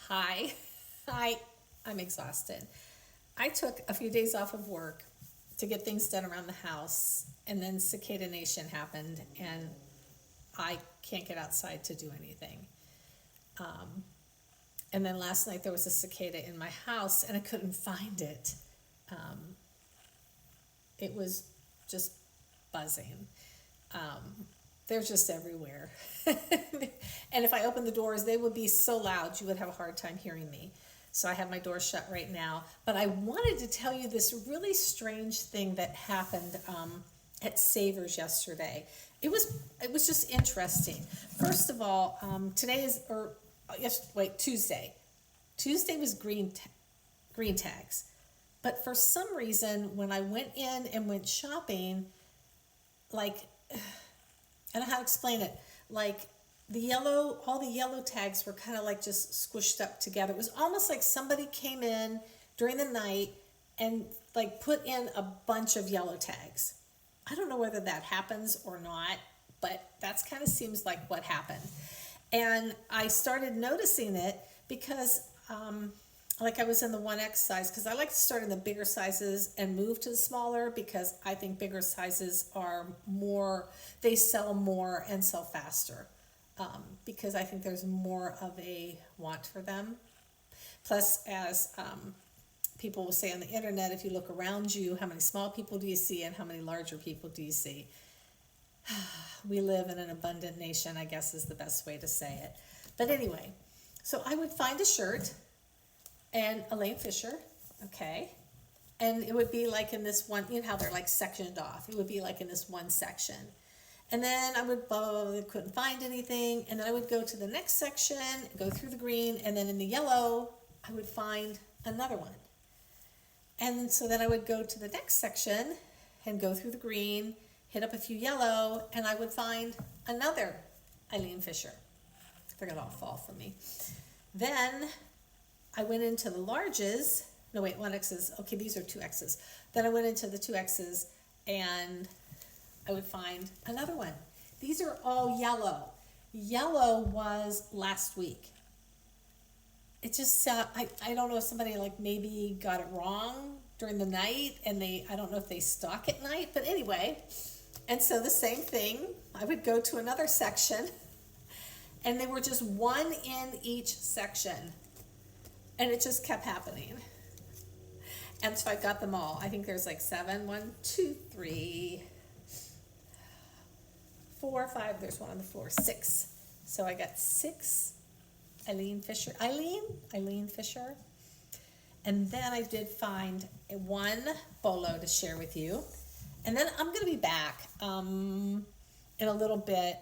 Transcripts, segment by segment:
Hi. I'm exhausted. I took a few days off of work to get things done around the house, and then Cicada Nation happened, and I can't get outside to do anything. And then last night there was a cicada in my house, and I couldn't find it. Um, it was just buzzing. They're just everywhere. And if I opened the doors, they would be so loud you would have a hard time hearing me. So I have my door shut right now. But I wanted to tell you this really strange thing that happened at Savers yesterday. It was just interesting. First of all, today is Tuesday. Tuesday was green tags. But for some reason, when I went in and went shopping, like, I don't know how to explain it. Like all the yellow tags were kind of like just squished up together. It was almost like somebody came in during the night and like put in a bunch of yellow tags. I don't know whether that happens or not, but that's kind of seems like what happened. And I started noticing it because, like I was in the 1X size, because I like to start in the bigger sizes and move to the smaller, because I think bigger sizes are more, they sell more and sell faster, because I think there's more of a want for them. Plus, as people will say on the internet, if you look around you, how many small people do you see and how many larger people do you see? We live in an abundant nation, I guess is the best way to say it. But anyway, so I would find a shirt and Elaine Fisher, okay, and it would be like in this one, you know how they're like sectioned off. It would be like in this one section. And then I would couldn't find anything, and then I would go to the next section, go through the green, and then in the yellow, I would find another one. And so then I would go to the next section and go through the green, hit up a few yellow, and I would find another Eileen Fisher. They're gonna all fall from me. Then I went into the larges. No, wait, 1Xs. Okay, these are 2Xs. Then I went into the 2Xs and I would find another one. These are all yellow. Yellow was last week. It just, I don't know if somebody like maybe got it wrong during the night, and I don't know if they stock at night, but anyway. And so the same thing, I would go to another section, and they were just one in each section. And it just kept happening. And so I got them all. I think there's like 7, 1, 2, 3, 4, 5. There's one on the floor, 6. So I got 6 Eileen Fisher. Eileen Fisher. And then I did find one bolo to share with you. And then I'm going to be back in a little bit.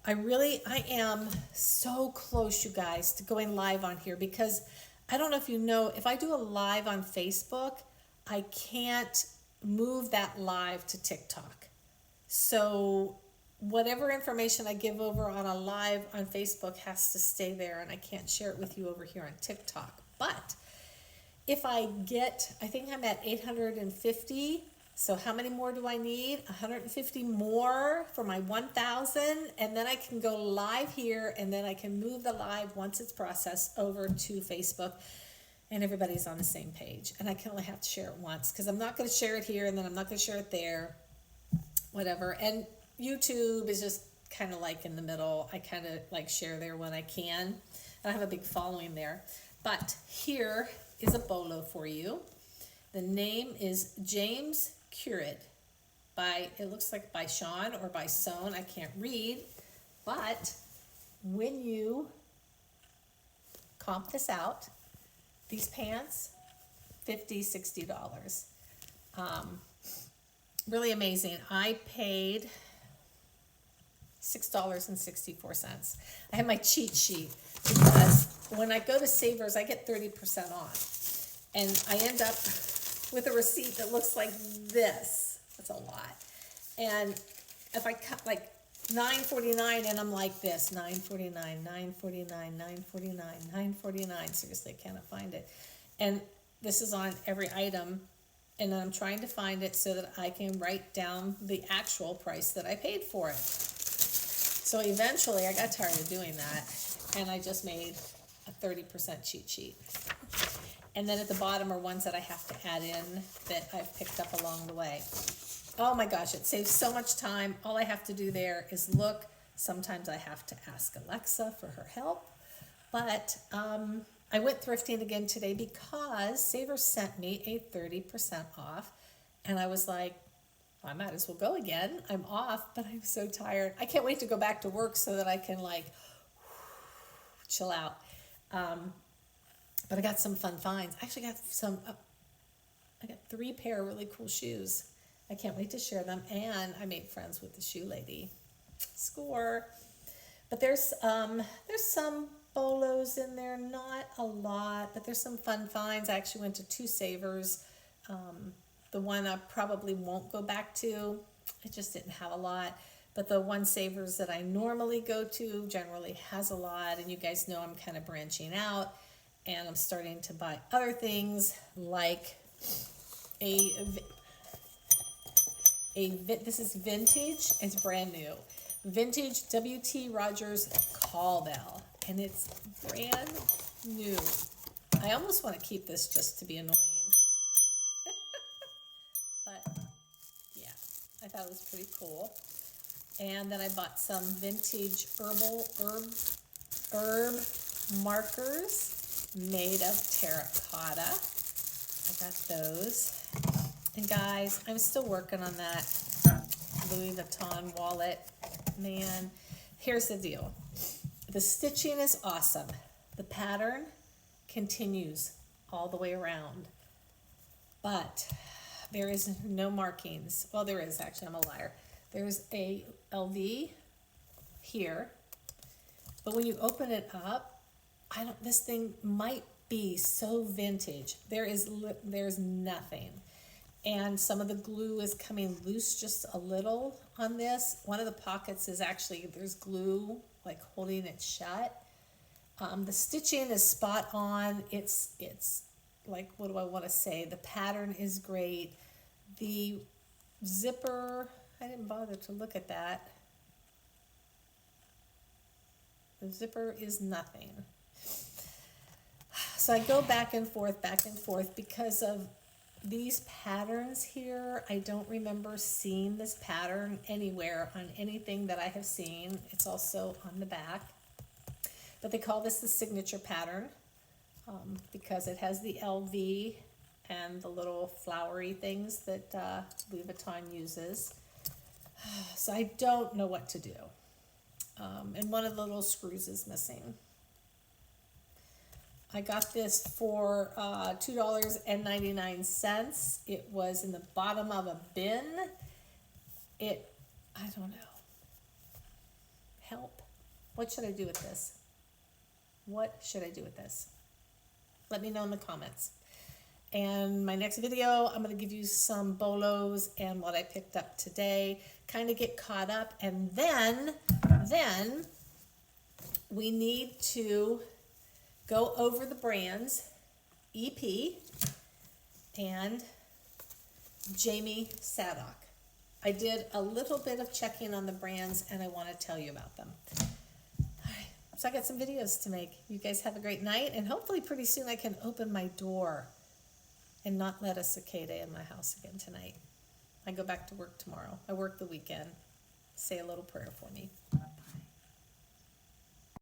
I am so close, you guys, to going live on here, because I don't know if you know, if I do a live on Facebook, I can't move that live to TikTok. So whatever information I give over on a live on Facebook has to stay there, and I can't share it with you over here on TikTok. But if I think I'm at 850. So how many more do I need? 150 more for my 1,000, and then I can go live here, and then I can move the live once it's processed over to Facebook, and everybody's on the same page. And I can only have to share it once, because I'm not going to share it here, and then I'm not going to share it there, whatever. And YouTube is just kind of like in the middle. I kind of like share there when I can. I have a big following there. But here is a bolo for you. The name is James Curate, it looks like by Sean or by Sohn, I can't read, but when you comp this out, these pants, $50, $60. Really amazing. I paid $6.64. I have my cheat sheet, because when I go to Savers, I get 30% off, and I end up with a receipt that looks like this. That's a lot. And if I cut like $9.49, and I'm like this, $9.49, $9.49, $9.49, $9.49. Seriously, I cannot find it. And this is on every item, and I'm trying to find it so that I can write down the actual price that I paid for it. So eventually I got tired of doing that, and I just made a 30% cheat sheet. And then at the bottom are ones that I have to add in that I've picked up along the way. Oh my gosh, it saves so much time. All I have to do there is look. Sometimes I have to ask Alexa for her help. But I went thrifting again today because Savers sent me a 30% off. And I was like, I might as well go again. I'm off, but I'm so tired. I can't wait to go back to work so that I can like chill out. But I got some fun finds. I actually got I got 3 pair of really cool shoes. I can't wait to share them. And I made friends with the shoe lady. Score. But there's some bolos in there, not a lot, but there's some fun finds. I actually went to 2 Savers. The one I probably won't go back to, it just didn't have a lot. But the one Savers that I normally go to generally has a lot. And you guys know I'm kind of branching out. And I'm starting to buy other things like this is vintage. It's brand new. Vintage W.T. Rogers call bell. And it's brand new. I almost want to keep this just to be annoying. But yeah, I thought it was pretty cool. And then I bought some vintage herb markers made of terracotta. I got those. And guys, I'm still working on that Louis Vuitton wallet. Man, here's the deal. The stitching is awesome. The pattern continues all the way around. But there is no markings. Well, there is actually, I'm a liar. There's a LV here. But when you open it up, this thing might be so vintage. There's nothing. And some of the glue is coming loose just a little on this. One of the pockets is actually, there's glue like holding it shut. The stitching is spot on. It's like, what do I want to say? The pattern is great. The zipper, I didn't bother to look at that. The zipper is nothing. So I go back and forth because of these patterns here. I don't remember seeing this pattern anywhere on anything that I have seen. It's also on the back. But they call this the signature pattern because it has the LV and the little flowery things that Louis Vuitton uses. So I don't know what to do. And one of the little screws is missing. I got this for $2.99. It was in the bottom of a bin. I don't know. Help. What should I do with this? What should I do with this? Let me know in the comments. And my next video, I'm going to give you some bolos and what I picked up today. Kind of get caught up. And then we need to go over the brands, EP and Jamie Saddock. I did a little bit of checking on the brands and I want to tell you about them. All right, so I got some videos to make. You guys have a great night and hopefully pretty soon I can open my door and not let a cicada in my house again tonight. I go back to work tomorrow. I work the weekend. Say a little prayer for me.